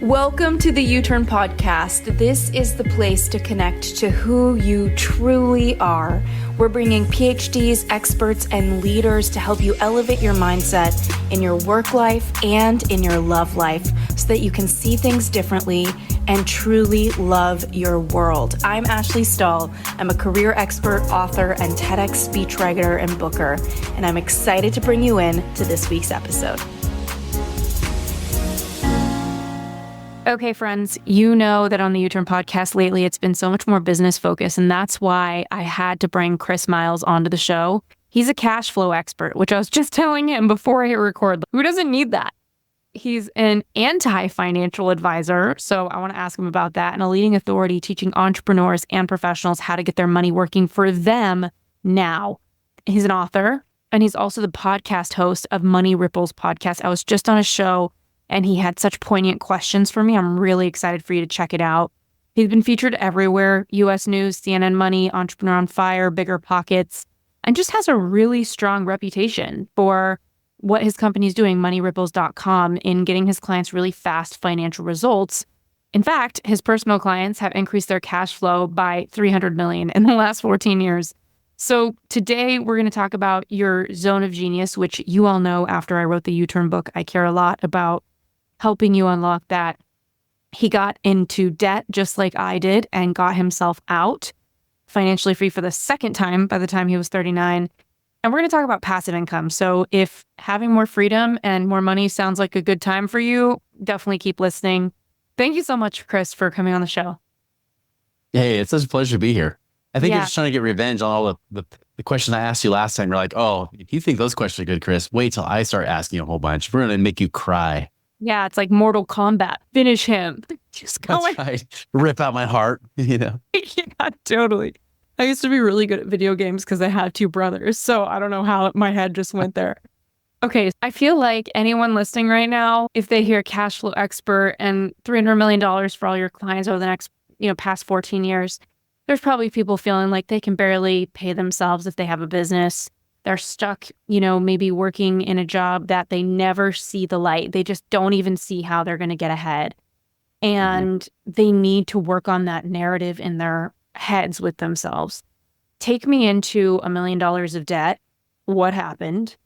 Welcome to the U-Turn Podcast. This is the place to connect to who you truly are. We're bringing PhDs, experts, and leaders to help you elevate your mindset in your work life and in your love life so that you can see things differently and truly love your world. I'm Ashley Stahl. I'm a career expert, author, and TEDx speechwriter and booker, and I'm excited to bring you in to this week's episode. Okay, friends, you know that on the U-Turn Podcast lately, it's been so much more business focused, and that's why I had to bring Chris Miles onto the show. He's a cash flow expert, which I was just telling him before I hit record. Who doesn't need that? He's an anti-financial advisor, so I want to ask him about that, and a leading authority teaching entrepreneurs and professionals how to get their money working for them now. He's an author, and he's also the podcast host of Money Ripples podcast. I was just on a show and he had such poignant questions for me. I'm really excited for you to check it out. He's been featured everywhere, U.S. News, CNN Money, Entrepreneur on Fire, Bigger Pockets, and just has a really strong reputation for what his company's doing, moneyripples.com, in getting his clients really fast financial results. In fact, his personal clients have increased their cash flow by $300 million in the last 14 years. So today we're going to talk about your zone of genius, which you all know after I wrote the U-Turn book, I care a lot about helping you unlock that. He got into debt just like I did and got himself out financially free for the second time by the time he was 39. And we're going to talk about passive income. So if having more freedom and more money sounds like a good time for you, definitely keep listening. Thank you so much, Chris, for coming on the show. Hey, it's such a pleasure to be here. I think you're just trying to get revenge on all the questions I asked you last time. You're like, oh, if you think those questions are good, Chris, wait till I start asking you a whole bunch. We're going to make you cry. Yeah, it's like Mortal Kombat. Finish him. Just go. That's right. Rip out my heart, you know? Yeah, totally. I used to be really good at video games because I had two brothers. So I don't know how my head just went there. Okay, I feel like anyone listening right now, if they hear cash flow expert and $300 million for all your clients over the next, past 14 years, there's probably people feeling like they can barely pay themselves if they have a business. They're stuck, maybe working in a job that they never see the light. They just don't even see how they're going to get ahead. And they need to work on that narrative in their heads with themselves. Take me into $1 million of debt. What happened?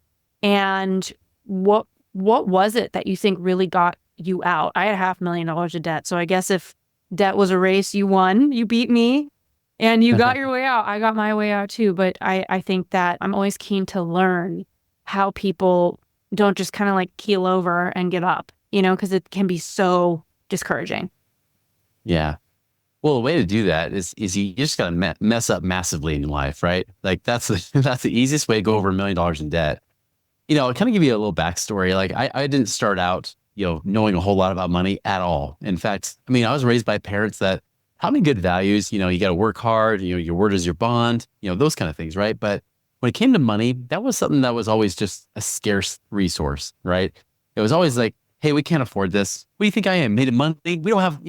And what was it that you think really got you out? I had $500,000 of debt. So I guess if debt was a race, you won. You beat me. And you got your way out. I got my way out too. But I think that I'm always keen to learn how people don't just kind of like keel over and give up, because it can be so discouraging. Yeah. Well, the way to do that is you just got to mess up massively in your life, right? Like that's the easiest way to go over $1 million in debt. I'll kind of give you a little backstory. Like I didn't start out, knowing a whole lot about money at all. In fact, I was raised by parents that taught me good values. You got to work hard, your word is your bond, those kind of things, right? But when it came to money, that was something that was always just a scarce resource, right? It was always like, hey, we can't afford this. What do you think I am? Made of money? We don't have,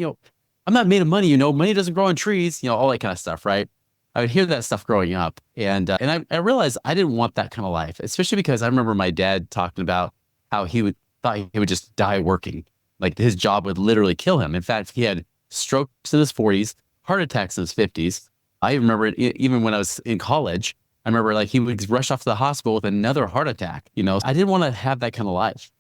I'm not made of money, money doesn't grow on trees, all that kind of stuff, right? I would hear that stuff growing up. And I realized I didn't want that kind of life, especially because I remember my dad talking about how he thought he would just die working. Like his job would literally kill him. In fact, he had strokes in his 40s, heart attacks in his 50s. I remember it even when I was in college. I remember like he would rush off to the hospital with another heart attack. I didn't want to have that kind of life.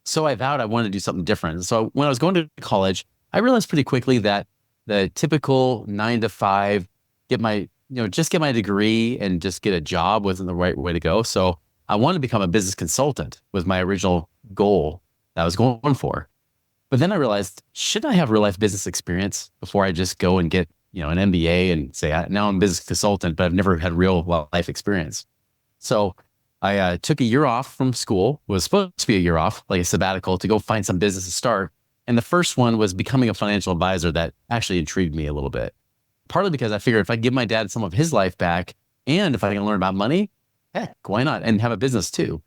So I vowed I wanted to do something different. So when I was going to college, I realized pretty quickly that the typical 9 to 5, just get my degree and just get a job wasn't the right way to go. So I wanted to become a business consultant was my original goal that I was going for. But then I realized, should I have real life business experience before I just go and get, an MBA and say, now I'm a business consultant, but I've never had real life experience. So I took a year off from school, was supposed to be a year off, like a sabbatical, to go find some business to start. And the first one was becoming a financial advisor that actually intrigued me a little bit. Partly because I figured if I give my dad some of his life back, and if I can learn about money, heck, why not? And have a business too.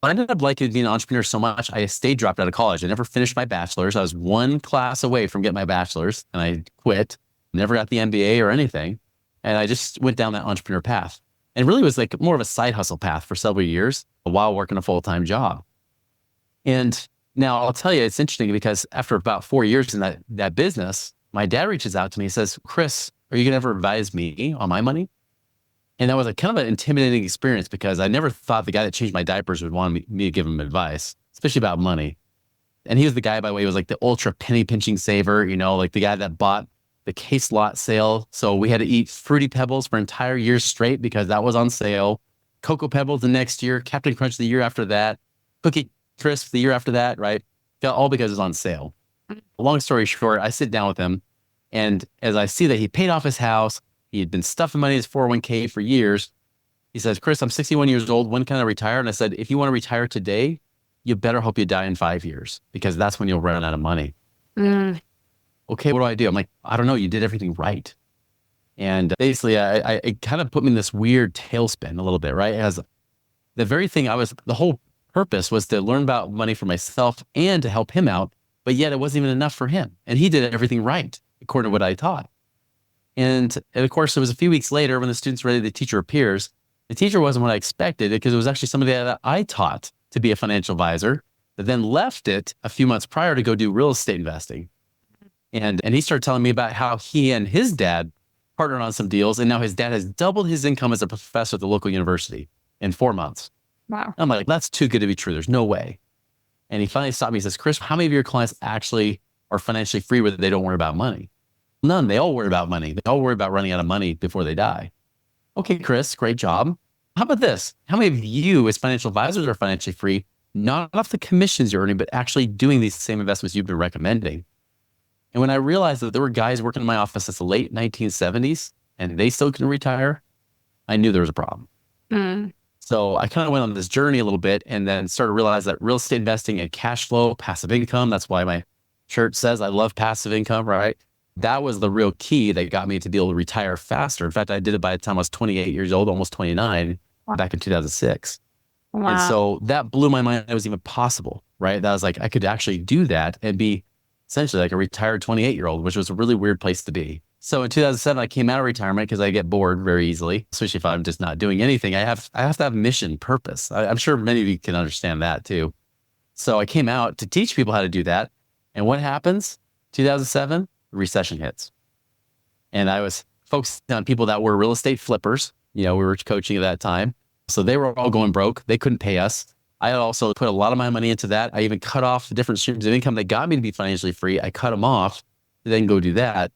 I ended up liking being an entrepreneur so much, I dropped out of college. I never finished my bachelor's. I was one class away from getting my bachelor's and I quit, never got the MBA or anything. And I just went down that entrepreneur path. And really was like more of a side hustle path for several years while working a full-time job. And Now, I'll tell you, it's interesting because after about 4 years in that business, my dad reaches out to me and says, Chris, are you going to ever advise me on my money? And that was a kind of an intimidating experience because I never thought the guy that changed my diapers would want me to give him advice, especially about money. And he was the guy, by the way, who was like the ultra penny pinching saver, like the guy that bought the case lot sale. So we had to eat Fruity Pebbles for entire years straight because that was on sale. Cocoa Pebbles the next year, Captain Crunch the year after that, Cookie Crisp the year after that, right? All because it's on sale. Long story short, I sit down with him, and as I see that he paid off his house, he had been stuffing money in his 401k for years. He says, Chris, I'm 61 years old. When can I retire? And I said, if you want to retire today, you better hope you die in 5 years because that's when you'll run out of money. Okay, what do I do? I'm like, I don't know. You did everything right. And basically, it kind of put me in this weird tailspin a little bit, right? As the very thing the whole purpose was to learn about money for myself and to help him out, but yet it wasn't even enough for him. And he did everything right, according to what I taught. And of course, it was a few weeks later when the student's ready, the teacher appears. The teacher wasn't what I expected because it was actually somebody that I taught to be a financial advisor that then left it a few months prior to go do real estate investing. And he started telling me about how he and his dad partnered on some deals. And now his dad has doubled his income as a professor at the local university in 4 months. Wow. I'm like, that's too good to be true. There's no way. And he finally stopped me. He says, Chris, how many of your clients actually are financially free where they don't worry about money? None. They all worry about money. They all worry about running out of money before they die. Okay, Chris, great job. How about this? How many of you as financial advisors are financially free, not off the commissions you're earning, but actually doing these same investments you've been recommending? And when I realized that there were guys working in my office since the late 1970s and they still couldn't retire, I knew there was a problem. So I kind of went on this journey a little bit and then started to realize that real estate investing and cash flow, passive income, that's why my shirt says I love passive income, right? That was the real key that got me to be able to retire faster. In fact, I did it by the time I was 28 years old, almost 29, back in 2006. Wow. And so that blew my mind. It was even possible, right? That was like, I could actually do that and be essentially like a retired 28-year-old, which was a really weird place to be. So in 2007, I came out of retirement because I get bored very easily, especially if I'm just not doing anything. I have to have mission, purpose. I'm sure many of you can understand that too. So I came out to teach people how to do that. And what happens? 2007, recession hits. And I was focused on people that were real estate flippers. We were coaching at that time. So they were all going broke. They couldn't pay us. I had also put a lot of my money into that. I even cut off the different streams of income that got me to be financially free. I cut them off to then go do that.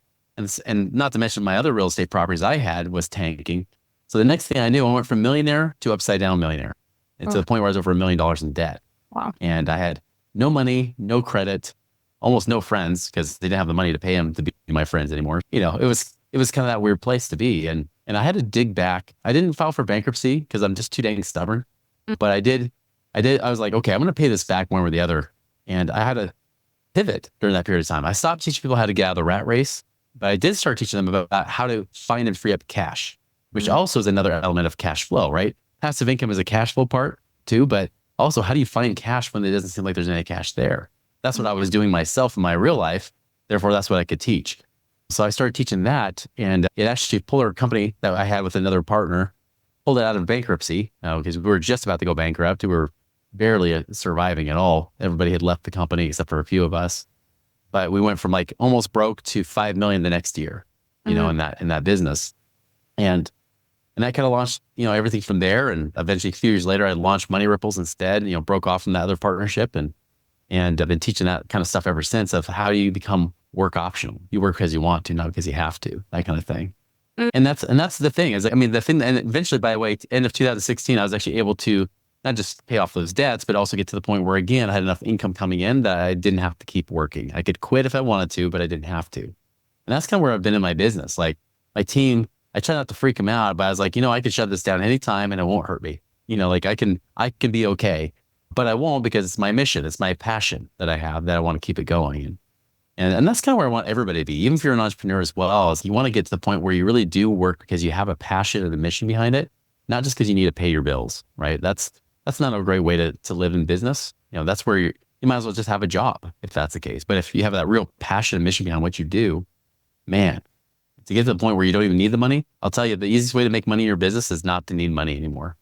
And not to mention my other real estate properties I had was tanking. So the next thing I knew, I went from millionaire to upside down millionaire. And to the point where I was over $1 million in debt. Wow. And I had no money, no credit, almost no friends because they didn't have the money to pay them to be my friends anymore. It was kind of that weird place to be. And I had to dig back. I didn't file for bankruptcy because I'm just too dang stubborn. But I did. I was like, okay, I'm going to pay this back one way or the other. And I had to pivot during that period of time. I stopped teaching people how to get out of the rat race, but I did start teaching them about how to find and free up cash, which also is another element of cash flow, right? Passive income is a cash flow part too, but also how do you find cash when it doesn't seem like there's any cash there? That's what I was doing myself in my real life. Therefore, that's what I could teach. So I started teaching that, and it actually pulled our company that I had with another partner, pulled it out of bankruptcy because we were just about to go bankrupt. We were barely surviving at all. Everybody had left the company except for a few of us. But we went from like almost broke to 5 million the next year, in that business. And that kind of launched, everything from there. And eventually a few years later, I launched Money Ripples instead, broke off from that other partnership. And I've been teaching that kind of stuff ever since of how you become work optional. You work because you want to, not because you have to, that kind of thing. And that's the thing and eventually, by the way, end of 2016, I was actually able to not just pay off those debts, but also get to the point where, again, I had enough income coming in that I didn't have to keep working. I could quit if I wanted to, but I didn't have to. And that's kind of where I've been in my business. Like my team, I try not to freak them out, but I was like, I could shut this down anytime and it won't hurt me. I can be okay, but I won't because it's my mission. It's my passion that I have that I want to keep it going. And that's kind of where I want everybody to be. Even if you're an entrepreneur as well, is you want to get to the point where you really do work because you have a passion and a mission behind it, not just because you need to pay your bills, right? That's not a great way to live in business. That's where you might as well just have a job if that's the case. But if you have that real passion and mission behind what you do, man, to get to the point where you don't even need the money, I'll tell you, the easiest way to make money in your business is not to need money anymore.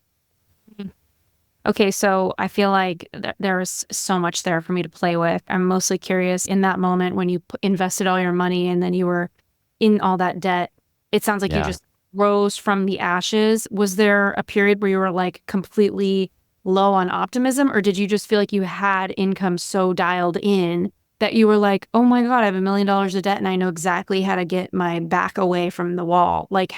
Okay, so I feel like there's so much there for me to play with. I'm mostly curious in that moment when you invested all your money and then you were in all that debt. It sounds like you Yeah. just rose from the ashes. Was there a period where you were like completely low on optimism, or did you just feel like you had income so dialed in that you were like, oh my God, I have $1 million of debt and I know exactly how to get my back away from the wall? Like,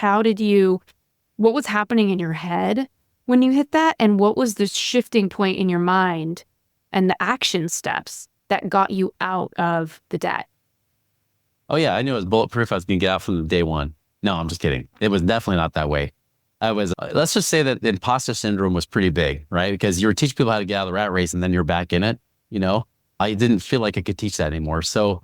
what was happening in your head when you hit that? And what was the shifting point in your mind and the action steps that got you out of the debt? Oh yeah, I knew it was bulletproof. I was going to get out from day one. No, I'm just kidding. It was definitely not that way. Let's just say that the imposter syndrome was pretty big, right? Because you were teaching people how to get out of the rat race and then you're back in it, you know? I didn't feel like I could teach that anymore. So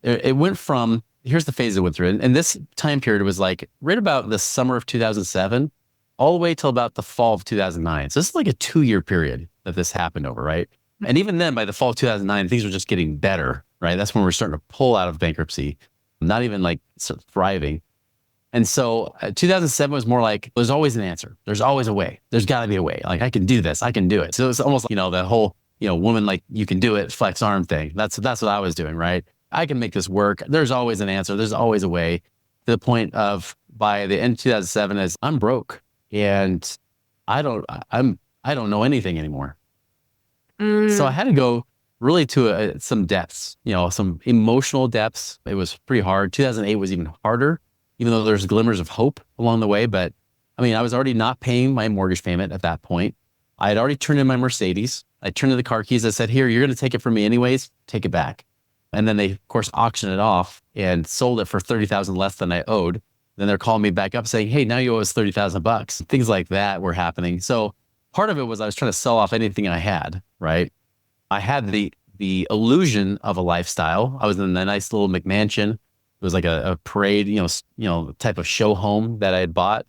it went from, here's the phase it went through. And this time period was like right about the summer of 2007, all the way till about the fall of 2009. So this is like a 2-year period that this happened over, right? And even then, by the fall of 2009, things were just getting better, right? That's when we're starting to pull out of bankruptcy, not even like thriving. And so 2007 was more like, there's always an answer. There's always a way. There's got to be a way. Like, I can do this. I can do it. So it's almost like, that whole, woman, like, you can do it, flex arm thing. That's what I was doing, right? I can make this work. There's always an answer. There's always a way, to the point of, by the end of 2007, is I'm broke and I don't know anything anymore. So I had to go really to some depths, some emotional depths. It was pretty hard. 2008 was even harder, even though there's glimmers of hope along the way. But I mean, I was already not paying my mortgage payment at that point. I had already turned in my Mercedes. I turned in the car keys. I said, here, you're going to take it from me anyways. Take it back. And then they, of course, auctioned it off and sold it for $30,000 less than I owed. Then they're calling me back up saying, hey, now you owe us $30,000. Things like that were happening. So part of it was I was trying to sell off anything I had, right? I had the illusion of a lifestyle. I was in a nice little McMansion. It was like a parade, type of show home that I had bought.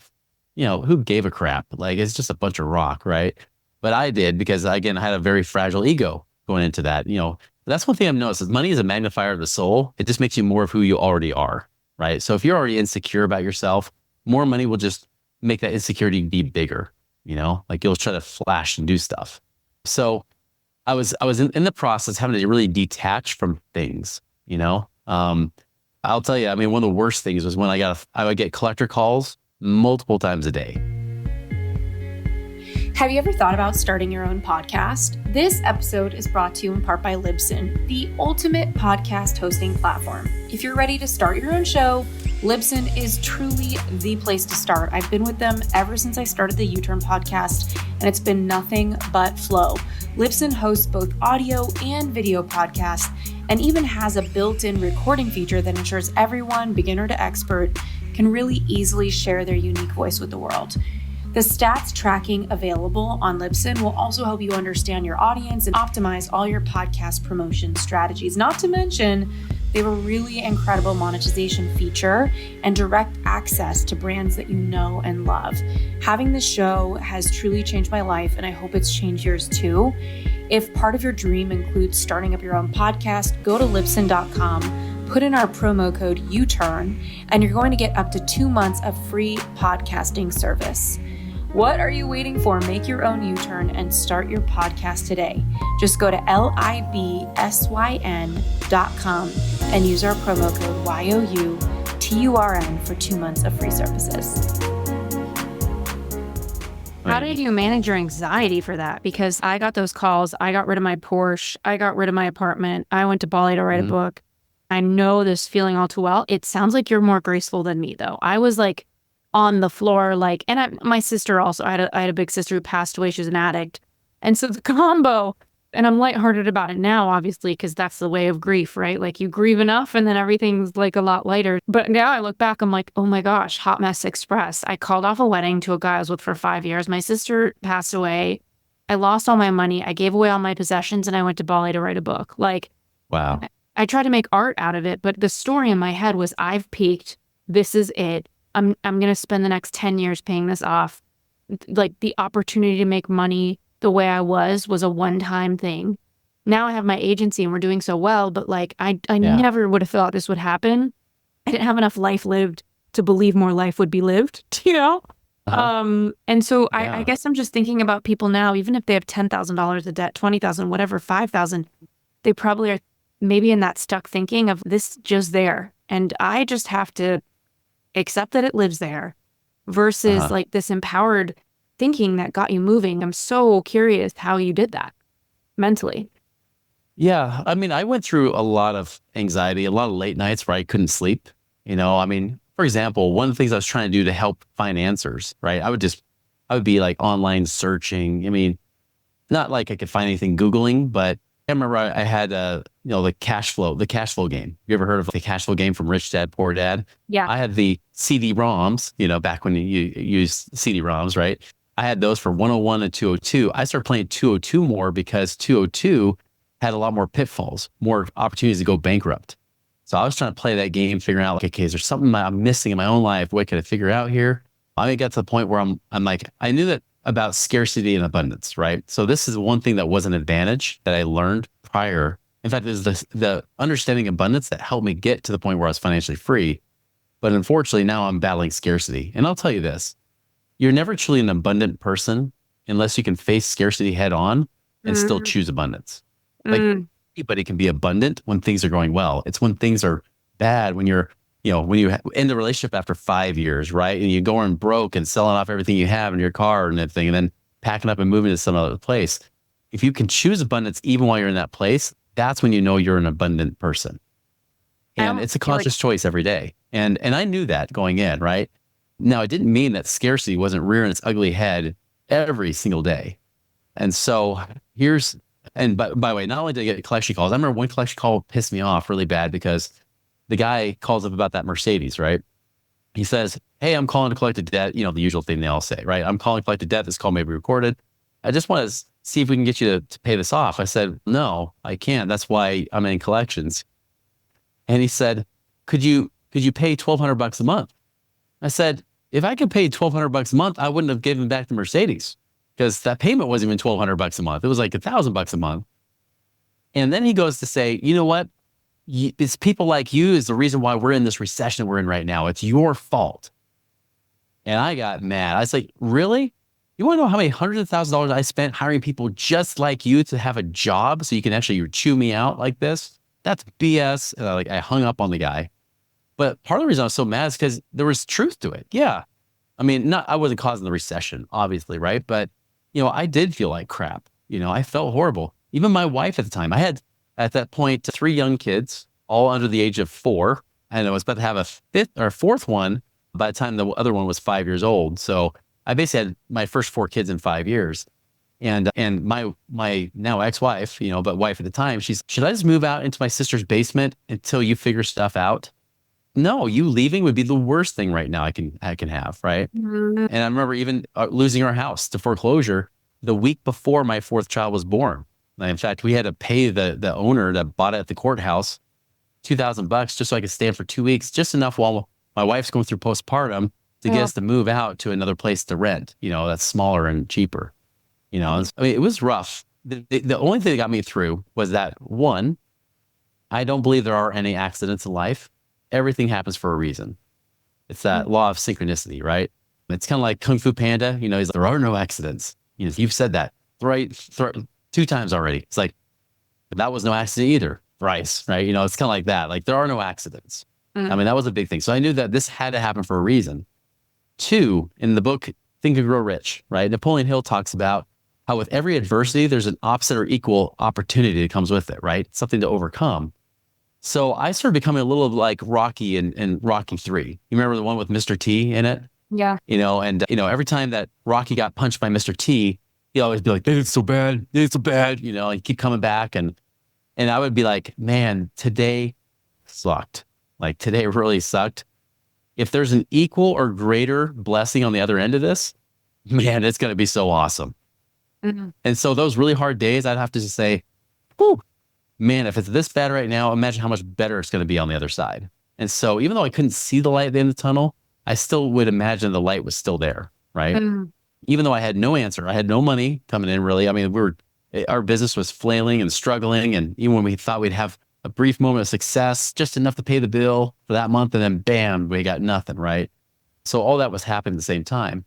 Who gave a crap? Like, it's just a bunch of rock, right? But I did, because again, I had a very fragile ego going into that. That's one thing I've noticed is money is a magnifier of the soul. It just makes you more of who you already are, right? So if you're already insecure about yourself, more money will just make that insecurity be bigger. Like, you'll try to flash and do stuff. So I was in the process having to really detach from things. I'll tell you, I mean, one of the worst things was when I would get collector calls multiple times a day. Have you ever thought about starting your own podcast? This episode is brought to you in part by Libsyn, the ultimate podcast hosting platform. If you're ready to start your own show, Libsyn is truly the place to start. I've been with them ever since I started the U-Turn podcast, and it's been nothing but flow. Libsyn hosts both audio and video podcasts, and even has a built-in recording feature that ensures everyone, beginner to expert, can really easily share their unique voice with the world. The stats tracking available on Libsyn will also help you understand your audience and optimize all your podcast promotion strategies. Not to mention, they have a really incredible monetization feature and direct access to brands that you know and love. Having this show has truly changed my life, and I hope it's changed yours too. If part of your dream includes starting up your own podcast, go to libsyn.com, put in our promo code UTURN, and you're going to get up to 2 months of free podcasting service. What are you waiting for? Make your own U-Turn and start your podcast today. Just go to libsyn.com and use our promo code YOUTURN for 2 months of free services. How did you manage your anxiety for that? Because I got those calls. I got rid of my Porsche. I got rid of my apartment. I went to Bali to write a book. I know this feeling all too well. It sounds like you're more graceful than me, though. I was like on the floor, like, and my sister also, I had a big sister who passed away. She was an addict. And so the combo, and I'm lighthearted about it now, obviously, because that's the way of grief, right? Like, you grieve enough and then everything's like a lot lighter. But now I look back, I'm like, oh my gosh, hot mess express. I called off a wedding to a guy I was with for 5 years. My sister passed away. I lost all my money. I gave away all my possessions, and I went to Bali to write a book. Like, wow. I tried to make art out of it, but the story in my head was, I've peaked. This is it. I'm going to spend the next 10 years paying this off. Like, the opportunity to make money the way I was a one-time thing. Now I have my agency and we're doing so well, but like, I never would have thought this would happen. I didn't have enough life lived to believe more life would be lived, Uh-huh. And so I Yeah. guess I'm just thinking about people now, even if they have $10,000 of debt, 20,000, whatever, 5,000, they probably are maybe in that stuck thinking of this just there. And I just have to accept that it lives there versus Uh-huh. like this empowered thinking that got you moving. I'm so curious how you did that mentally. Yeah. I mean, I went through a lot of anxiety, a lot of late nights where I couldn't sleep. I mean, for example, one of the things I was trying to do to help find answers, right? I would be like online searching. I mean, not like I could find anything Googling, but I remember I had the cash flow game. You ever heard of the cash flow game from Rich Dad Poor Dad? Yeah. I had the CD-ROMs, back when you used CD-ROMs, right? I had those for 101 and 202. I started playing 202 more because 202 had a lot more pitfalls, more opportunities to go bankrupt. So I was trying to play that game, figuring out like, okay, is there something I'm missing in my own life? What can I figure out here? I got to the point where I'm like, I knew that about scarcity and abundance, right? So this is one thing that was an advantage that I learned prior. In fact, it was the understanding abundance that helped me get to the point where I was financially free. But unfortunately, now I'm battling scarcity. And I'll tell you this, you're never truly an abundant person unless you can face scarcity head on and still Mm, choose abundance. Like mm, anybody can be abundant when things are going well. It's when things are bad, when when you end the relationship after 5 years, right? And you're going broke and selling off everything you have in your car and everything, and then packing up and moving to some other place. If you can choose abundance even while you're in that place, that's when you know you're an abundant person. I And almost it's a feel like, conscious choice every day. And I knew that going in, right? Now, it didn't mean that scarcity wasn't rearing its ugly head every single day. And so here's, and by the way, not only did I get collection calls, I remember one collection call pissed me off really bad because the guy calls up about that Mercedes, right? He says, hey, I'm calling to collect a debt. The usual thing they all say, right? I'm calling to collect a debt. This call may be recorded. I just want to see if we can get you to pay this off. I said, no, I can't. That's why I'm in collections. And he said, could you pay $1,200 a month? I said, if I could pay $1,200 a month, I wouldn't have given back the Mercedes because that payment wasn't even $1,200 a month. It was like $1,000 a month. And then he goes to say, you know what? It's people like you is the reason why we're in this recession we're in right now. It's your fault. And I got mad. I was like, really? You want to know how many hundreds of thousands of dollars I spent hiring people just like you to have a job so you can actually chew me out like this? That's BS. And I hung up on the guy. But part of the reason I was so mad is because there was truth to it. Yeah. I mean, I wasn't causing the recession, obviously, right? But, I did feel like crap. I felt horrible. Even my wife at the time, I had at that point 3 young kids, all under the age of 4. And I was about to have a fifth or fourth one by the time the other one was 5 years old. So I basically had my first 4 kids in 5 years. And my now ex-wife, but wife at the time, should I just move out into my sister's basement until you figure stuff out? No, you leaving would be the worst thing right now I can have, right? mm, And I remember even losing our house to foreclosure the week before my fourth child was born. In fact, we had to pay the owner that bought it at the courthouse $2,000 just so I could stay in for 2 weeks, just enough while my wife's going through postpartum to get oh, us to move out to another place to rent. That's smaller and cheaper. I mean, it was rough. The only thing that got me through was that one, I don't believe there are any accidents in life. Everything happens for a reason. It's that law of synchronicity, right? It's kind of like Kung Fu Panda. He's like, there are no accidents. You've said that right 2 times already. It's like, that was no accident either. Thrice, right? It's kind of like that. Like there are no accidents. I mm, mean, that was a big thing. So I knew that this had to happen for a reason. Two, in the book, Think and Grow Rich, right? Napoleon Hill talks about how with every adversity, there's an opposite or equal opportunity that comes with it, right? Something to overcome. So I started becoming a little like Rocky and Rocky 3. You remember the one with Mr. T in it? yeah. Every time that Rocky got punched by Mr. T, he'd always be like, "Dude, it's so bad. Dude, it's so bad." And keep coming back. And I would be like, man, today sucked. Like today really sucked. If there's an equal or greater blessing on the other end of this, man, it's going to be so awesome. Mm, And so those really hard days, I'd have to just say, whew, man, if it's this bad right now, imagine how much better it's going to be on the other side. And so even though I couldn't see the light at the end of the tunnel, I still would imagine the light was still there, right? mm, Even though I had no answer, I had no money coming in really. I mean, our business was flailing and struggling. And even when we thought we'd have a brief moment of success, just enough to pay the bill for that month, and then bam, we got nothing, right? So all that was happening at the same time.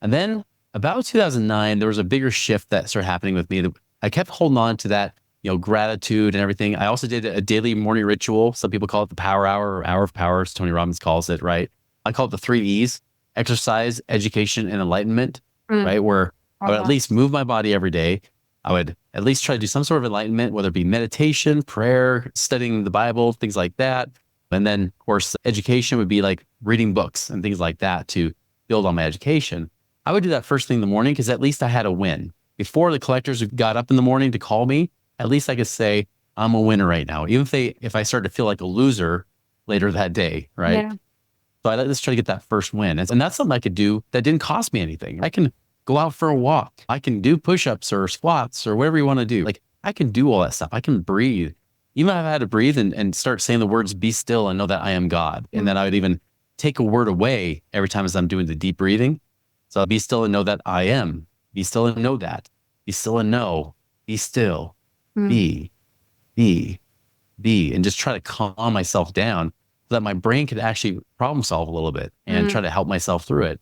And then about 2009, there was a bigger shift that started happening with me. I kept holding on to that, gratitude and everything. I also did a daily morning ritual. Some people call it the power hour or hour of power, as Tony Robbins calls it, right? I call it the 3 E's: exercise, education, and enlightenment, right? Where I would at least move my body every day. I would at least try to do some sort of enlightenment, whether it be meditation, prayer, studying the Bible, things like that. And then, of course, education would be like reading books and things like that to build on my education. I would do that first thing in the morning because at least I had a win. Before the collectors got up in the morning to call me, at least I could say, I'm a winner right now. Even if I started to feel like a loser later that day, right? Yeah. So let's try to get that first win. And that's something I could do that didn't cost me anything. I can go out for a walk. I can do push-ups or squats or whatever you want to do. Like, I can do all that stuff. I can breathe. Even if I had to breathe and start saying the words, be still and know that I am God. And then I would even take a word away every time as I'm doing the deep breathing. So be still and know that I am. Be still and know that. Be still and know. Be still. Be. And just try to calm myself down so that my brain could actually problem solve a little bit and try to help myself through it.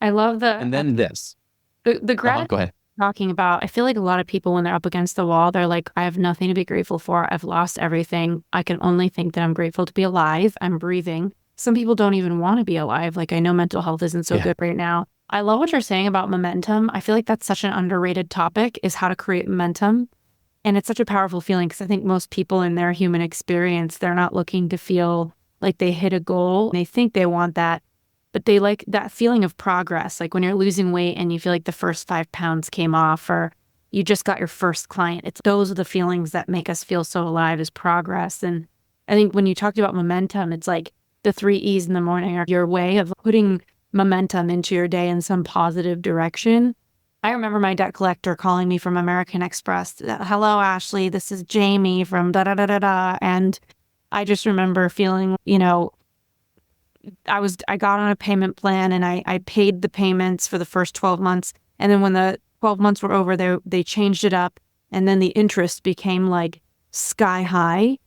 I love And then this. the gratitude Go ahead. talking about. I feel like a lot of people, when they're up against the wall, they're like, I have nothing to be grateful for. I've lost everything. I can only think that I'm grateful to be alive. I'm breathing. Some people don't even want to be alive. Like, I know mental health isn't so good right now. I love what you're saying about momentum. I feel like that's such an underrated topic, is how to create momentum. And it's such a powerful feeling because I think most people in their human experience, they're not looking to feel like they hit a goal. They think they want that, but they like that feeling of progress. Like when you're losing weight and you feel like the first 5 pounds came off, or you just got your first client. Those are the feelings that make us feel so alive, is progress. And I think when you talked about momentum, it's like the 3 E's in the morning are your way of putting momentum into your day in some positive direction. I remember my debt collector calling me from American Express. Hello, Ashley, this is Jamie from da-da-da-da-da. And I just remember feeling, I got on a payment plan and I paid the payments for the first 12 months. And then when the 12 months were over, they changed it up. And then the interest became like sky high.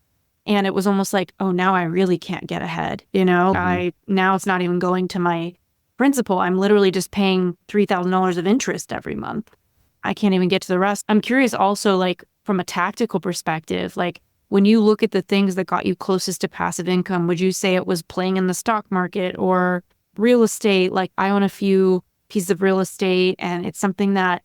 And it was almost like, oh, now I really can't get ahead. Now it's not even going to my principal. I'm literally just paying $3,000 of interest every month. I can't even get to the rest. I'm curious also, like, from a tactical perspective, like when you look at the things that got you closest to passive income, would you say it was playing in the stock market or real estate? Like, I own a few pieces of real estate, and it's something that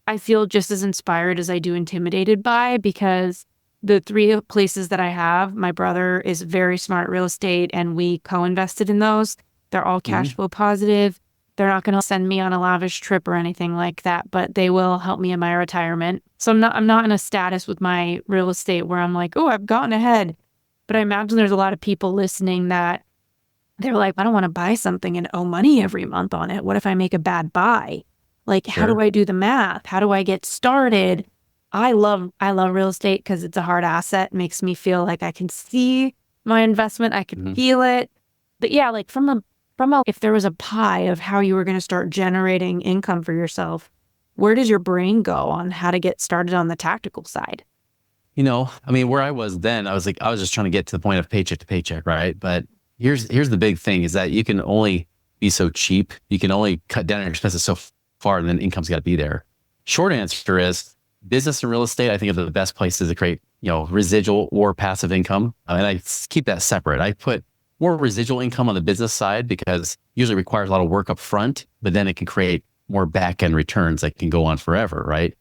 I feel just as inspired as I do intimidated by, because the 3 places that I have, my brother is very smart at real estate and we co-invested in those. They're all cash flow positive. They're not going to send me on a lavish trip or anything like that, but they will help me in my retirement. So I'm not in a status with my real estate where I'm like, oh, I've gotten ahead. But I imagine there's a lot of people listening that they're like, I don't want to buy something and owe money every month on it. What if I make a bad buy? Like, how do I do the math? How do I get started? I love real estate because it's a hard asset. It makes me feel like I can see my investment. I can feel it. But yeah, like if there was a pie of how you were going to start generating income for yourself, where does your brain go on how to get started on the tactical side? Where I was then, I was just trying to get to the point of paycheck to paycheck, right? But here's the big thing, is that you can only be so cheap. You can only cut down your expenses so far, and then income's got to be there. Short answer is business and real estate, I think, are the best places to create, residual or passive income. And I keep that separate. I put more residual income on the business side because it usually requires a lot of work up front, but then it can create more back-end returns that can go on forever, right?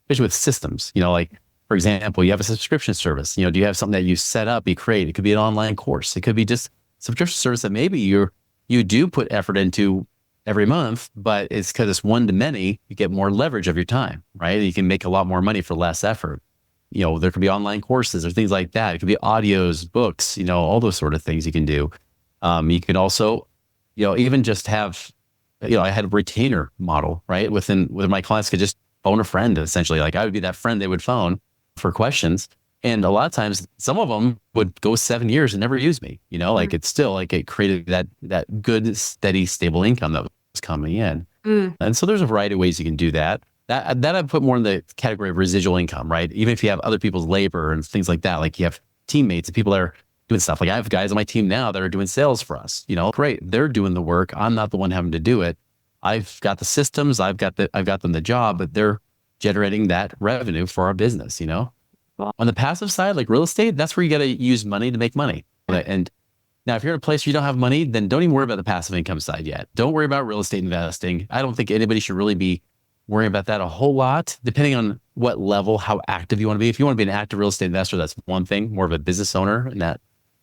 Especially with systems, like, for example, you have a subscription service. Do you have something that you set up, you create? It could be an online course. It could be just subscription service that maybe you do put effort into every month, but it's because it's one to many, you get more leverage of your time, right? You can make a lot more money for less effort. There could be online courses or things like that. It could be audios, books, all those sort of things you can do. You can also, even just have, I had a retainer model, right? Within my clients could just phone a friend, essentially. Like, I would be that friend they would phone for questions. And a lot of times, some of them would go 7 years and never use me, like it's still like it created that good, steady, stable income that was coming in. And so there's a variety of ways you can do that. That I put more in the category of residual income, right? Even if you have other people's labor and things like that, like you have teammates and people that are doing stuff. Like I have guys on my team now that are doing sales for us, great. They're doing the work. I'm not the one having to do it. I've got the systems, I've got them the job, but they're generating that revenue for our business, Well, On the passive side, like real estate, that's where you got to use money to make money. And now if you're in a place where you don't have money, then don't even worry about the passive income side yet. Don't worry about real estate investing. I don't think anybody should really be worrying about that a whole lot, depending on what level, how active you want to be. If you want to be an active real estate investor, that's one thing, more of a business owner in that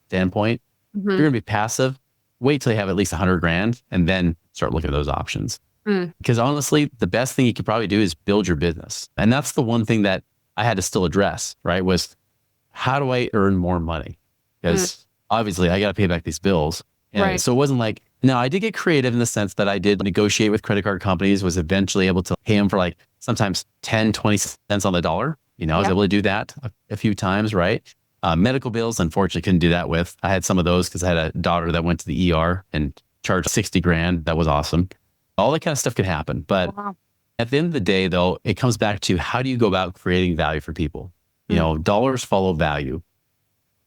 standpoint. If you're going to be passive, wait till you have at least 100 grand and then start looking at those options. Because honestly, the best thing you could probably do is build your business. And that's the one thing that I had to still address, right? Was how do I earn more money? Because obviously I got to pay back these bills. And so it wasn't like, no, I did get creative in the sense that I did negotiate with credit card companies, was eventually able to pay them for like sometimes 10, 20 cents on the dollar. I was able to do that a few times, right? Medical bills, unfortunately, couldn't do that with. I had some of those because I had a daughter that went to the ER and charged 60 grand. That was awesome. All that kind of stuff could happen. But at the end of the day, though, it comes back to how do you go about creating value for people? Dollars follow value.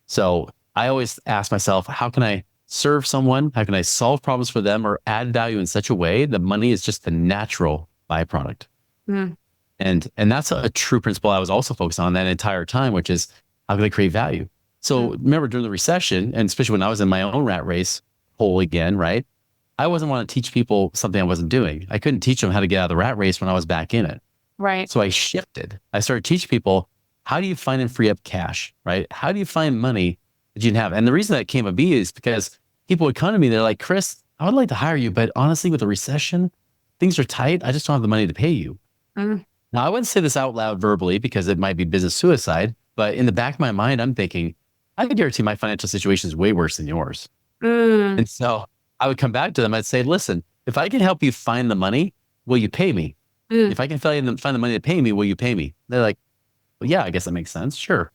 So I always ask myself, how can I serve someone? How can I solve problems for them or add value in such a way that money is just the natural byproduct? And that's a true principle I was also focused on that entire time, which is how can I create value? So remember during the recession, and especially when I was in my own rat race hole again, right? I wasn't want to teach people something I wasn't doing. I couldn't teach them how to get out of the rat race when I was back in it. Right. So I shifted. I started teaching people, how do you find and free up cash, right? How do you find money that you can have? And the reason that came to be is because people would come to me, they're like, Chris, I would like to hire you, but honestly, with the recession, things are tight. I just don't have the money to pay you. Now, I wouldn't say this out loud verbally because it might be business suicide, but in the back of my mind, I'm thinking, I can guarantee my financial situation is way worse than yours. And so I would come back to them. I'd say, listen, if I can help you find the money, will you pay me? If I can find the money to pay me, will you pay me? They're like, well, yeah, I guess that makes sense. Sure.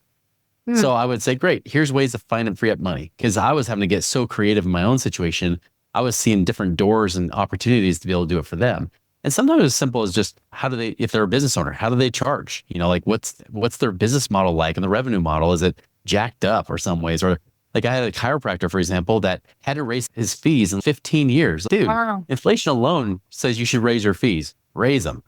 So I would say, great, here's ways to find and free up money. Because I was having to get so creative in my own situation. I was seeing different doors and opportunities to be able to do it for them. And sometimes as simple as just if they're a business owner, how do they charge? Like what's their business model like? And the revenue model, is it jacked up or some ways? Or like I had a chiropractor, for example, that had to raise his fees in 15 years. Dude, inflation alone says you should raise your fees, raise them.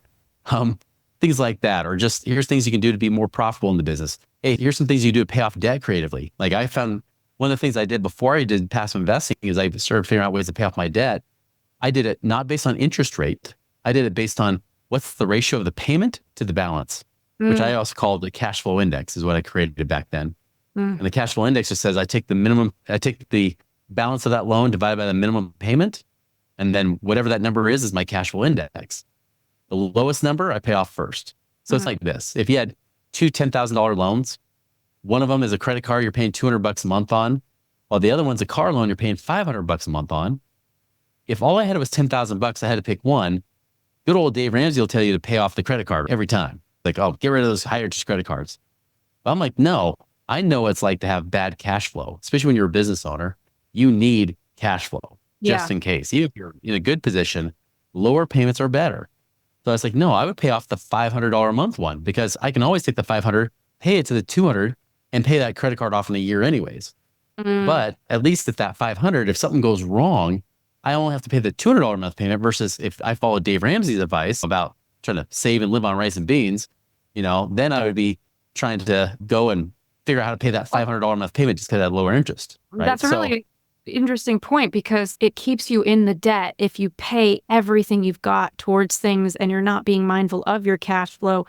Things like that, or just here's things you can do to be more profitable in the business. Hey, here's some things you do to pay off debt creatively. Like I found one of the things I did before I did passive investing is I started figuring out ways to pay off my debt. I did it not based on interest rate. I did it based on what's the ratio of the payment to the balance, which I also called the cash flow index is what I created back then. And the cash flow index just says I take the balance of that loan divided by the minimum payment. And then whatever that number is my cash flow index. The lowest number I pay off first. So it's like this. If you had two $10,000 loans, one of them is a credit card you're paying $200 a month on, while the other one's a car loan you're paying $500 a month on. If all I had was $10,000, I had to pick one. Good old Dave Ramsey will tell you to pay off the credit card every time. Like, oh, get rid of those higher interest credit cards. But I'm like, no, I know what it's like to have bad cash flow, especially when you're a business owner. You need cash flow just in case. Even if you're in a good position, lower payments are better. So I was like, no, I would pay off the $500 a month one because I can always take the $500, pay it to the $200 and pay that credit card off in a year anyways. But at least at that $500, if something goes wrong, I only have to pay the $200 a month payment versus if I followed Dave Ramsey's advice about trying to save and live on rice and beans, then I would be trying to go and figure out how to pay that $500 a month payment just because I had lower interest. Right? That's a really interesting point because it keeps you in the debt if you pay everything you've got towards things and you're not being mindful of your cash flow.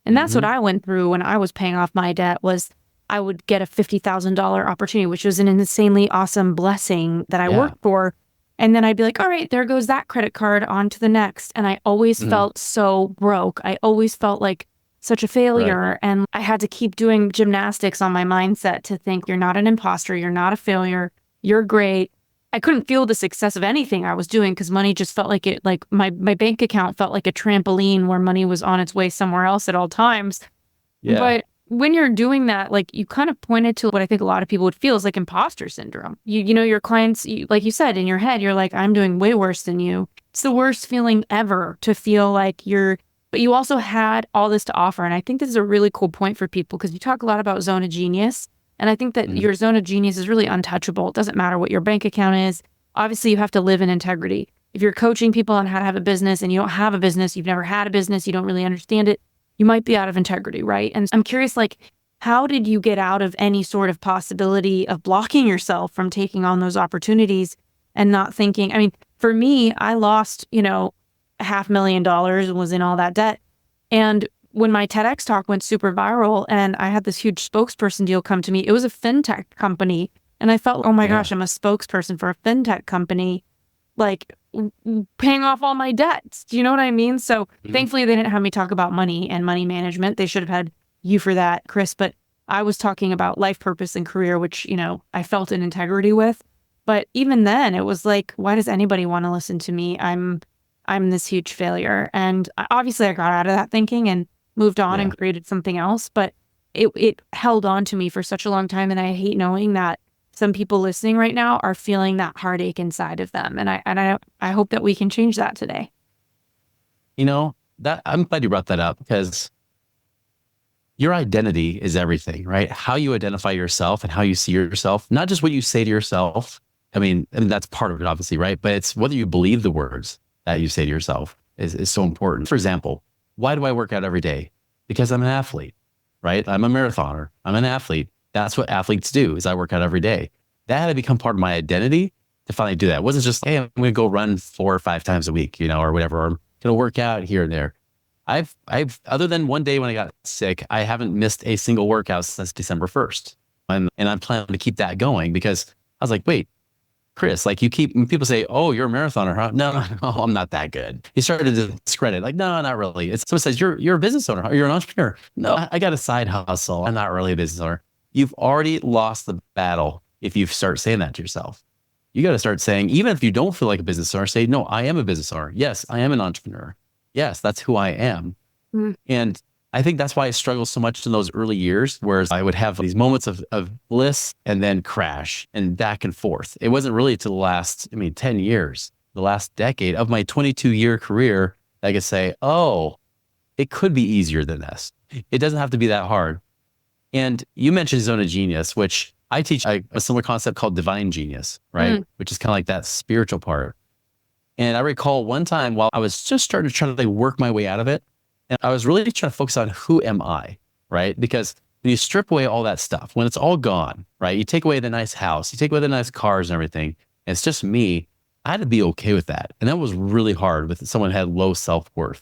And that's what I went through when I was paying off my debt was I would get a $50,000 opportunity, which was an insanely awesome blessing that I worked for. And then I'd be like, all right, there goes that credit card on to the next. And I always felt so broke. I always felt like such a failure. Right. And I had to keep doing gymnastics on my mindset to think you're not an imposter. You're not a failure. You're great. I couldn't feel the success of anything I was doing because money just felt like it, like my bank account felt like a trampoline where money was on its way somewhere else at all times. Yeah. But when you're doing that, like you kind of pointed to what I think a lot of people would feel is like imposter syndrome. You know, your clients, like you said, in your head, you're like, I'm doing way worse than you. It's the worst feeling ever to feel like but you also had all this to offer. And I think this is a really cool point for people because you talk a lot about zone of genius. And I think that your zone of genius is really untouchable. It doesn't matter what your bank account is. Obviously, you have to live in integrity. if you're coaching people on how to have a business and you don't have a business, you've never had a business, you don't really understand it, you might be out of integrity, right? And I'm curious, like, how did you get out of any sort of possibility of blocking yourself from taking on those opportunities and not thinking? I mean, for me, I lost, $500,000 and was in all that debt. And when my TEDx talk went super viral and I had this huge spokesperson deal come to me, it was a fintech company. And I felt, oh my gosh, I'm a spokesperson for a fintech company, like paying off all my debts. Do you know what I mean? So thankfully they didn't have me talk about money and money management. They should have had you for that, Chris. But I was talking about life purpose and career, which, I felt an integrity with. But even then it was like, why does anybody want to listen to me? I'm this huge failure. And obviously I got out of that thinking and moved on and created something else. But it held on to me for such a long time. And I hate knowing that some people listening right now are feeling that heartache inside of them. And I hope that we can change that today. That I'm glad you brought that up, because your identity is everything, right? How you identify yourself and how you see yourself, not just what you say to yourself. I mean, that's part of it, obviously, right? But it's whether you believe the words that you say to yourself is so important. For example, why do I work out every day? Because I'm an athlete, right? I'm a marathoner. I'm an athlete. That's what athletes do, is I work out every day. That had to become part of my identity to finally do that. It wasn't just, hey, I'm going to go run 4 or 5 times a week, or whatever, or I'm going to work out here and there. I've other than one day when I got sick, I haven't missed a single workout since December 1st. And I'm planning to keep that going, because I was like, wait, Chris, like when people say, oh, you're a marathoner, huh? No, I'm not that good. You started to discredit, like, no, not really. It's someone says, you're a business owner, you're an entrepreneur. No, I got a side hustle. I'm not really a business owner. You've already lost the battle if you start saying that to yourself. You got to start saying, even if you don't feel like a business owner, say, no, I am a business owner. Yes, I am an entrepreneur. Yes, that's who I am. And I think that's why I struggled so much in those early years, where I would have these moments of bliss and then crash and back and forth. It wasn't really to the last, 10 years, the last decade of my 22-year career, I could say, oh, it could be easier than this. It doesn't have to be that hard. And you mentioned Zone of Genius, which I teach a similar concept called divine genius, right? Which is kind of like that spiritual part. And I recall one time while I was just starting to try to work my way out of it, and I was really trying to focus on who am I, right? Because when you strip away all that stuff, when it's all gone, right? You take away the nice house, you take away the nice cars and everything, and it's just me, I had to be okay with that. And that was really hard with someone who had low self-worth.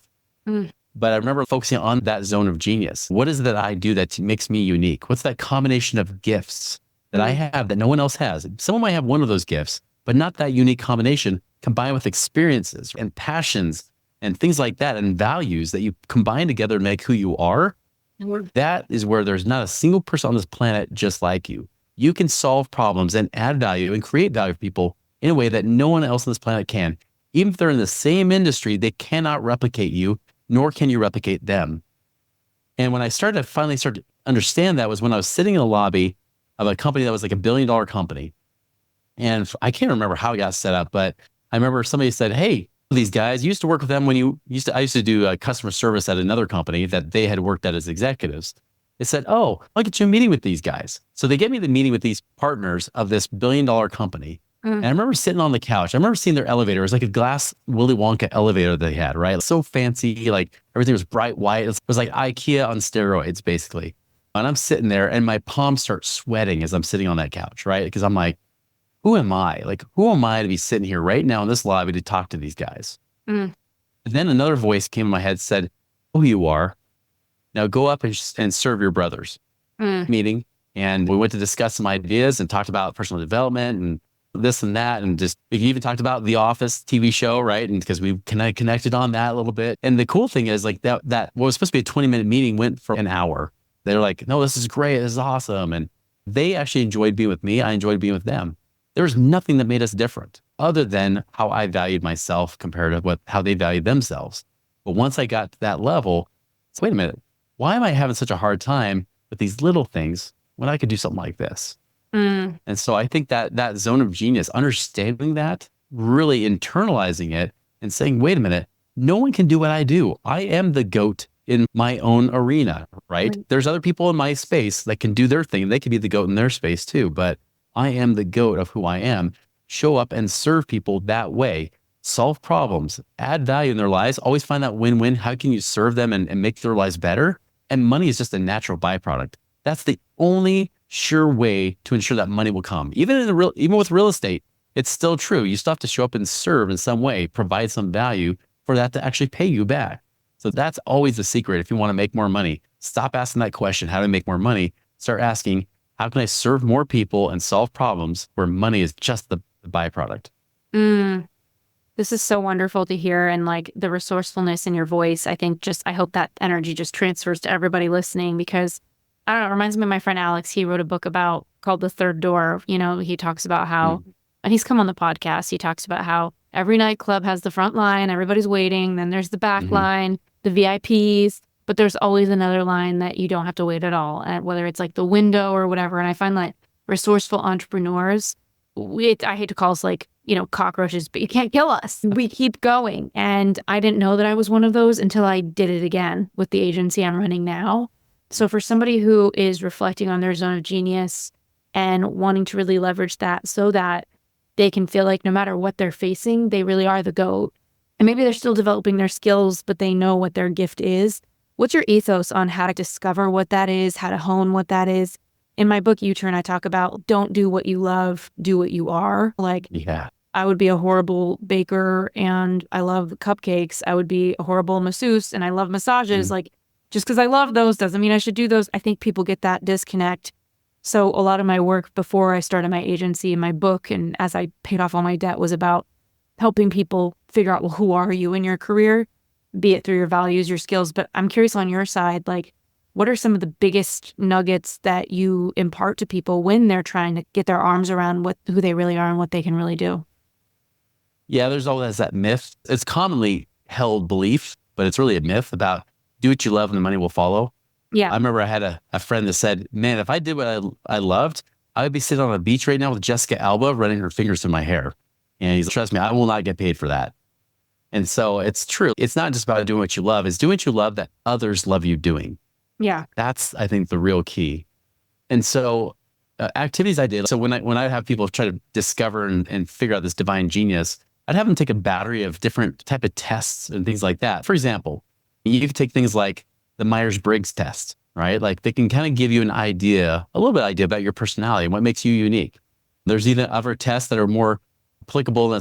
But I remember focusing on that zone of genius. What is it that I do that makes me unique? What's that combination of gifts that I have that no one else has? Someone might have one of those gifts, but not that unique combination combined with experiences and passions and things like that, and values that you combine together to make who you are. That is where there's not a single person on this planet just like you. You can solve problems and add value and create value for people in a way that no one else on this planet can. Even if they're in the same industry, they cannot replicate you, nor can you replicate them. And when I finally started to understand that was when I was sitting in the lobby of a company that was like $1 billion company. And I can't remember how it got set up, but I remember somebody said, hey, these guys, you used to work with them when I used to do customer service at another company that they had worked at as executives. They said, oh, I'll get you a meeting with these guys. So they get me the meeting with these partners of this $1 billion company. And I remember sitting on the couch. I remember seeing their elevator. It was like a glass Willy Wonka elevator they had, right? So fancy, like everything was bright white. It was like IKEA on steroids, basically. And I'm sitting there and my palms start sweating as I'm sitting on that couch, right? Because I'm like, who am I? Like, who am I to be sitting here right now in this lobby to talk to these guys? And then another voice came in my head, said, oh, you are. Now go up and serve your brothers. Meeting. And we went to discuss some ideas and talked about personal development and this and that. And we even talked about The Office TV show, right? And because we connected on that a little bit. And the cool thing is like that what was supposed to be a 20-minute meeting went for an hour. They were like, no, this is great. This is awesome. And they actually enjoyed being with me. I enjoyed being with them. There was nothing that made us different other than how I valued myself compared to how they valued themselves. But once I got to that level, it's, wait a minute, why am I having such a hard time with these little things when I could do something like this? And so I think that zone of genius, understanding that, really internalizing it and saying, wait a minute, no one can do what I do. I am the GOAT in my own arena, right? There's other people in my space that can do their thing. They can be the GOAT in their space too, but I am the GOAT of who I am. Show up and serve people that way. solve problems, add value in their lives, always find that win-win. How can you serve them and make their lives better? And money is just a natural byproduct. That's the only sure way to ensure that money will come. Even with real estate, it's still true. You still have to show up and serve in some way, provide some value for that to actually pay you back. So that's always the secret. If you want to make more money, stop asking that question, how do I make more money? Start asking, how can I serve more people and solve problems where money is just the byproduct? This is so wonderful to hear. And like the resourcefulness in your voice, I hope that energy just transfers to everybody listening, because I don't know, it reminds me of my friend Alex. He wrote a book called The Third Door. He talks about how, and he's come on the podcast, he talks about how every nightclub has the front line, everybody's waiting. Then there's the back line, the VIPs, but there's always another line that you don't have to wait at all, whether it's like the window or whatever. And I find like resourceful entrepreneurs, I hate to call us like, cockroaches, but you can't kill us. We keep going. And I didn't know that I was one of those until I did it again with the agency I'm running now. So for somebody who is reflecting on their zone of genius and wanting to really leverage that so that they can feel like no matter what they're facing, they really are the GOAT. And maybe they're still developing their skills, but they know what their gift is. What's your ethos on how to discover what that is, how to hone what that is? In my book, U-Turn, I talk about don't do what you love, do what you are. Like, I would be a horrible baker and I love cupcakes. I would be a horrible masseuse and I love massages. Like, just because I love those doesn't mean I should do those. I think people get that disconnect. So a lot of my work before I started my agency and my book, and as I paid off all my debt, was about helping people figure out, well, who are you in your career, be it through your values, your skills. But I'm curious on your side, like, what are some of the biggest nuggets that you impart to people when they're trying to get their arms around who they really are and what they can really do? Yeah, there's always that myth. It's commonly held belief, but it's really a myth about do what you love and the money will follow. Yeah. I remember I had a friend that said, man, if I did what I loved, I would be sitting on a beach right now with Jessica Alba running her fingers through my hair. And he's like, trust me, I will not get paid for that. And so it's true. It's not just about doing what you love. It's doing what you love that others love you doing. Yeah. That's, I think, the real key. And so activities I did. So when I have people try to discover and figure out this divine genius, I'd have them take a battery of different type of tests and things like that. For example, you could take things like the Myers-Briggs test, right? Like they can kind of give you a little bit idea about your personality and what makes you unique. There's even other tests that are more applicable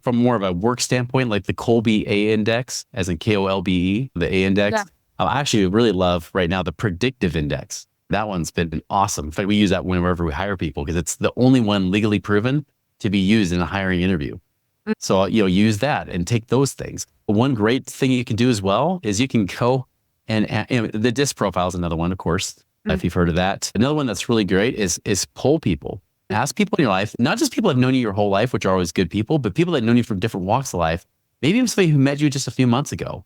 from more of a work standpoint, like the Kolbe A index, as in Kolbe, the A index. Yeah. I actually really love right now the predictive index. That one's been awesome. In fact, we use that whenever we hire people because it's the only one legally proven to be used in a hiring interview. So, use that and take those things. But one great thing you can do as well is you can go and the DISC profile is another one, of course, if you've heard of that. Another one that's really great is poll people. Ask people in your life, not just people that have known you your whole life, which are always good people, but people that have known you from different walks of life, maybe even somebody who met you just a few months ago,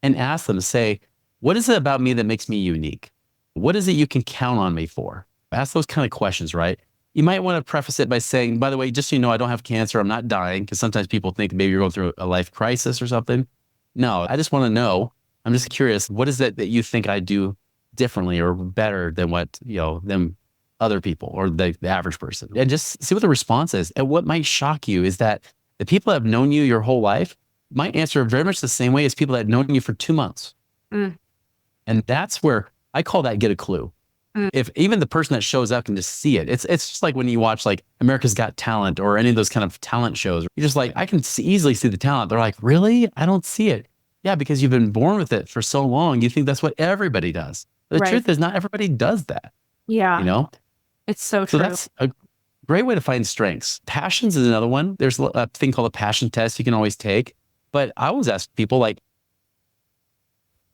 and ask them to say, what is it about me that makes me unique? What is it you can count on me for? Ask those kind of questions, right? You might want to preface it by saying, by the way, just so you know, I don't have cancer. I'm not dying, because sometimes people think maybe you're going through a life crisis or something. No, I just want to know. I'm just curious. What is it that you think I do differently or better than than other people or the average person? And just see what the response is. And what might shock you is that the people that have known you your whole life might answer very much the same way as people that have known you for 2 months. And that's where I call that get a clue. If even the person that shows up can just see it, it's just like when you watch like America's Got Talent or any of those kind of talent shows, you're just like, I can easily see the talent. They're like, really? I don't see it. Yeah, because you've been born with it for so long. You think that's what everybody does. But the truth is not everybody does that. Yeah. It's so true. So that's a great way to find strengths. Passions is another one. There's a thing called a passion test you can always take. But I always ask people like,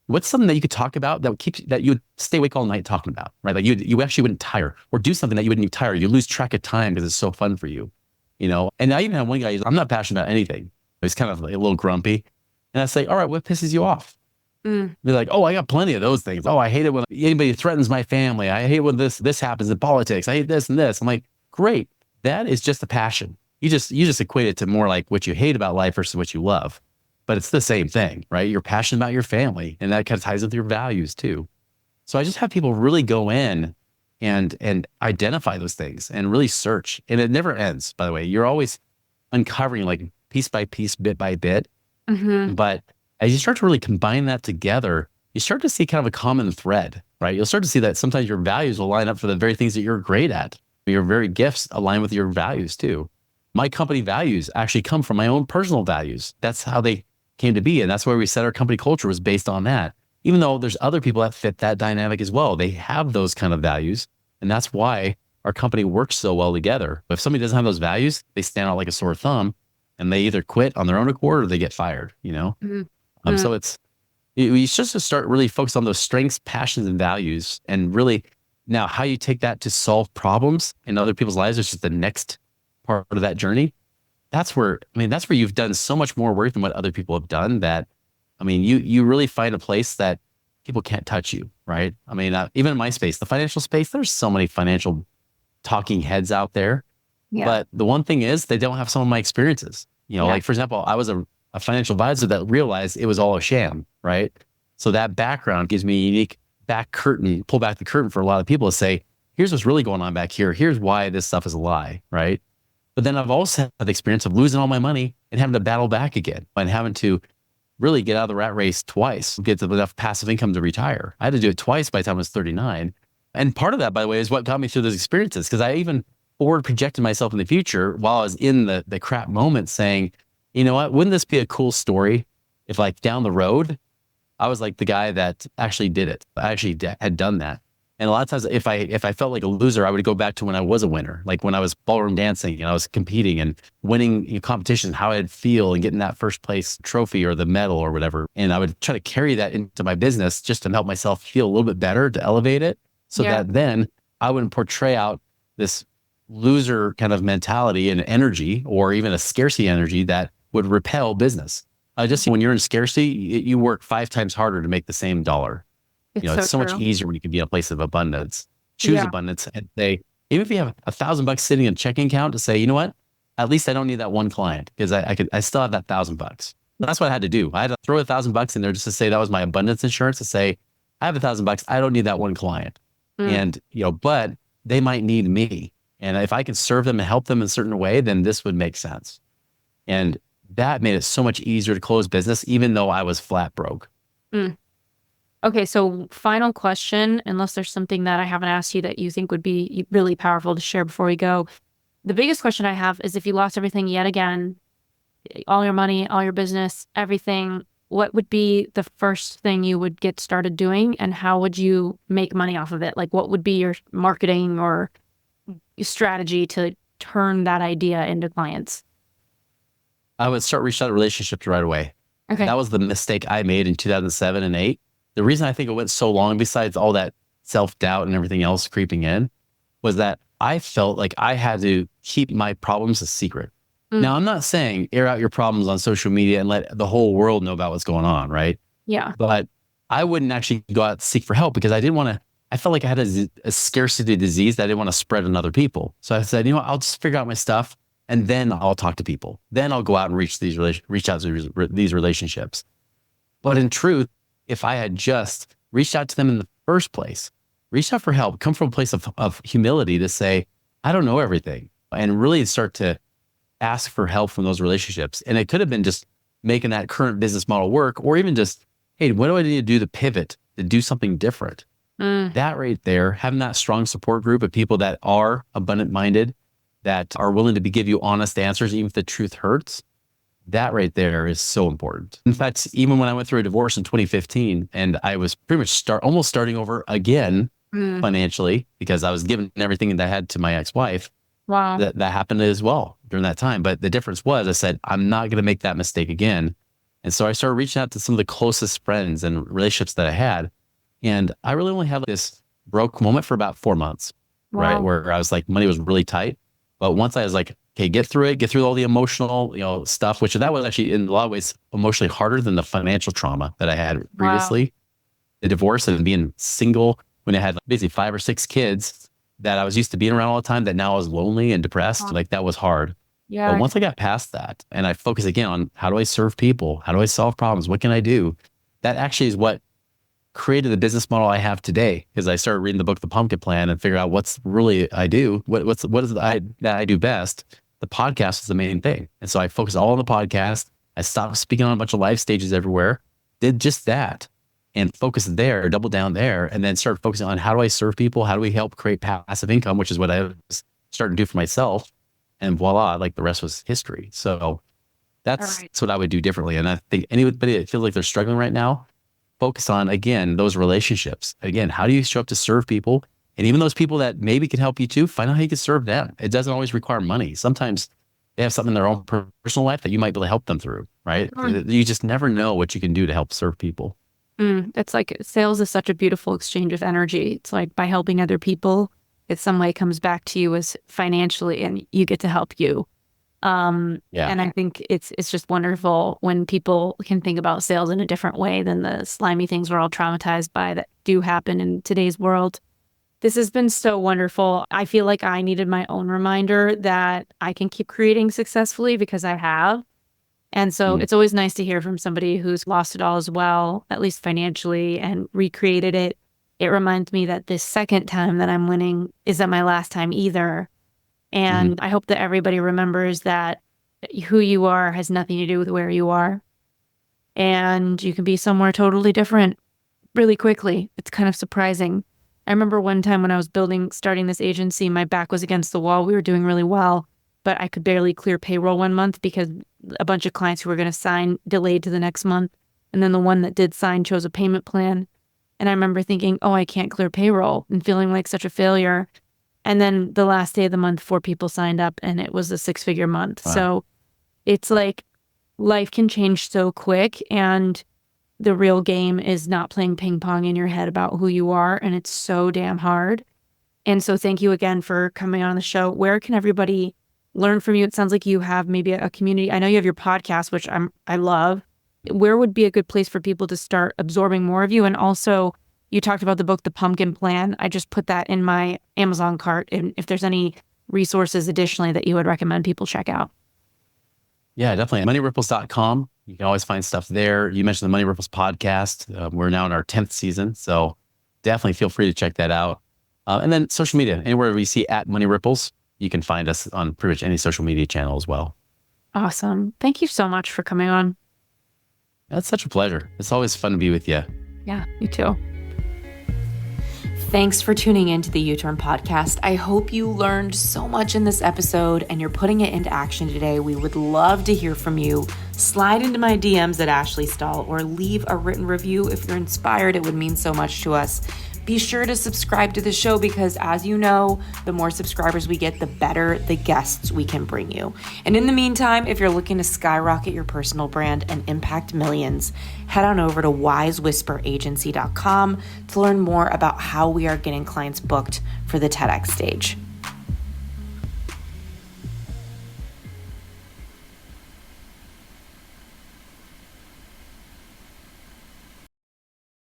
what's something that you could talk about that you would stay awake all night talking about, right? Like you actually wouldn't tire, or do something that you wouldn't even tire. You lose track of time because it's so fun for you, And I even had one guy, I'm not passionate about anything. He's kind of like a little grumpy. And I say, all right, what pisses you off? They're like, oh, I got plenty of those things. Oh, I hate it when anybody threatens my family. I hate when this happens in politics. I hate this and this. I'm like, great. That is just a passion. You just equate it to more like what you hate about life versus what you love. But it's the same thing, right? You're passionate about your family, and that kind of ties with your values too. So I just have people really go in and identify those things and really search. And it never ends, by the way. You're always uncovering like piece by piece, bit by bit. Mm-hmm. But as you start to really combine that together, you start to see kind of a common thread, right? You'll start to see that sometimes your values will line up for the very things that you're great at. Your very gifts align with your values too. My company values actually come from my own personal values. That's how they came to be. And that's where we set our company culture, was based on that. Even though there's other people that fit that dynamic as well, they have those kind of values. And that's why our company works so well together. If somebody doesn't have those values, they stand out like a sore thumb, and they either quit on their own accord or they get fired, Mm-hmm. So you just to start really focus on those strengths, passions, and values. And really now how you take that to solve problems in other people's lives is just the next part of that journey. That's where you've done so much more work than what other people have done, that, you really find a place that people can't touch you, right? Even in my space, the financial space, there's so many financial talking heads out there. Yeah. But the one thing is, they don't have some of my experiences. Like, for example, I was a financial advisor that realized it was all a sham, right? So that background gives me a unique pull back the curtain for a lot of people to say, here's what's really going on back here. Here's why this stuff is a lie, right? But then I've also had the experience of losing all my money and having to battle back again, and having to really get out of the rat race twice, get enough passive income to retire. I had to do it twice by the time I was 39. And part of that, by the way, is what got me through those experiences, because I even forward projected myself in the future while I was in the crap moment, saying, you know what, wouldn't this be a cool story if, like, down the road, I was like the guy that actually did it. I actually had done that. And a lot of times if I felt like a loser, I would go back to when I was a winner, like when I was ballroom dancing and I was competing and winning competition, how I'd feel and getting that first place trophy or the medal or whatever. And I would try to carry that into my business just to help myself feel a little bit better, to elevate it, so that then I wouldn't portray out this loser kind of mentality and energy, or even a scarcity energy that would repel business. Just when you're in scarcity, you work 5 times harder to make the same dollar. It's so much easier when you can be in a place of abundance. Choose abundance and say, even if you have $1,000 sitting in a checking account, to say, you know what, at least I don't need that one client, because I still have that $1,000. That's what I had to do. I had to throw $1,000 in there just to say that was my abundance insurance, to say, I have $1,000. I don't need that one client. And, but they might need me. And if I can serve them and help them in a certain way, then this would make sense. And that made it so much easier to close business, even though I was flat broke. Okay, so final question, unless there's something that I haven't asked you that you think would be really powerful to share before we go. The biggest question I have is, if you lost everything yet again, all your money, all your business, everything, what would be the first thing you would get started doing, and how would you make money off of it? Like, what would be your marketing or strategy to turn that idea into clients? I would start reaching out to relationships right away. Okay. That was the mistake I made in 2007 and 8. The reason I think it went so long, besides all that self-doubt and everything else creeping in, was that I felt like I had to keep my problems a secret. Now, I'm not saying air out your problems on social media and let the whole world know about what's going on, right? Yeah. But I wouldn't actually go out to seek for help, because I didn't want to, I felt like I had a scarcity disease that I didn't want to spread on other people. So I said, I'll just figure out my stuff, and then I'll talk to people. Then I'll go out and reach out to these relationships. But in truth, if I had just reached out to them in the first place, reached out for help, come from a place of humility to say, I don't know everything, and really start to ask for help from those relationships. And it could have been just making that current business model work, or even just, hey, what do I need to do to pivot, to do something different? That right there, having that strong support group of people that are abundant minded, that are willing to give you honest answers, even if the truth hurts. That right there is so important. In fact, even when I went through a divorce in 2015, and I was pretty much almost starting over again financially, because I was giving everything that I had to my ex-wife. Wow. That happened as well during that time. But the difference was, I said, I'm not going to make that mistake again. And so I started reaching out to some of the closest friends and relationships that I had. And I really only had this broke moment for about 4 months, right? Where I was like, money was really tight. But once I was like, okay, get through all the emotional, stuff, which that was actually in a lot of ways emotionally harder than the financial trauma that I had previously. The divorce and being single when I had basically 5 or 6 kids that I was used to being around all the time, that now I was lonely and depressed. Like, that was hard. Yeah. But once I got past that and I focused again on how do I serve people? How do I solve problems? What can I do? That actually is what created the business model I have today, because I started reading the book, The Pumpkin Plan, and figure out what's really I do, what is it that I do best. the podcast was the main thing. And so I focused all on the podcast. I stopped speaking on a bunch of live stages everywhere, did just that and focused there, doubled down there, and then started focusing on how do I serve people? How do we help create passive income, which is what I was starting to do for myself. And voila, like the rest was history. So that's what I would do differently. And I think anybody that feels like they're struggling right now, focus on, again, those relationships. Again, how do you show up to serve people? And even those people that maybe can help you too, find out how you can serve them. It doesn't always require money. Sometimes they have something in their own personal life that you might be able to help them through, right? You just never know what you can do to help serve people. It's like sales is such a beautiful exchange of energy. It's like by helping other people, it some way comes back to you as financially and you get to help you. And I think it's just wonderful when people can think about sales in a different way than the slimy things we're all traumatized by that do happen in today's world. This has been so wonderful. I feel like I needed my own reminder that I can keep creating successfully because I have. And so it's always nice to hear from somebody who's lost it all as well, at least financially, and recreated it. It reminds me that this second time that I'm winning isn't my last time either. And I hope that everybody remembers that who you are has nothing to do with where you are. And you can be somewhere totally different really quickly. It's kind of surprising. I remember one time when I was starting this agency, my back was against the wall. We were doing really well, but I could barely clear payroll one month because a bunch of clients who were going to sign delayed to the next month. And then the one that did sign chose a payment plan. And I remember thinking, oh, I can't clear payroll and feeling like such a failure. And then the last day of the month, 4 people signed up and it was a 6-figure month. Wow. So it's like life can change so quick. And the real game is not playing ping pong in your head about who you are. And it's so damn hard. And so thank you again for coming on the show. Where can everybody learn from you? It sounds like you have maybe a community. I know you have your podcast, which I love. Where would be a good place for people to start absorbing more of you? And also, you talked about the book, The Pumpkin Plan. I just put that in my Amazon cart. And if there's any resources additionally that you would recommend people check out. Yeah, definitely. MoneyRipples.com. You can always find stuff there. You mentioned the Money Ripples podcast. We're now in our 10th season. So definitely feel free to check that out. And then social media, anywhere we see at Money Ripples, you can find us on pretty much any social media channel as well. Awesome. Thank you so much for coming on. That's such a pleasure. It's always fun to be with you. Yeah, you too. Thanks for tuning in to the U-Turn podcast. I hope you learned so much in this episode and you're putting it into action today. We would love to hear from you. Slide into my DMs at Ashley Stahl or leave a written review if you're inspired. It would mean so much to us. Be sure to subscribe to the show because, as you know, the more subscribers we get, the better the guests we can bring you. And in the meantime, if you're looking to skyrocket your personal brand and impact millions, head on over to wisewhisperagency.com to learn more about how we are getting clients booked for the TEDx stage.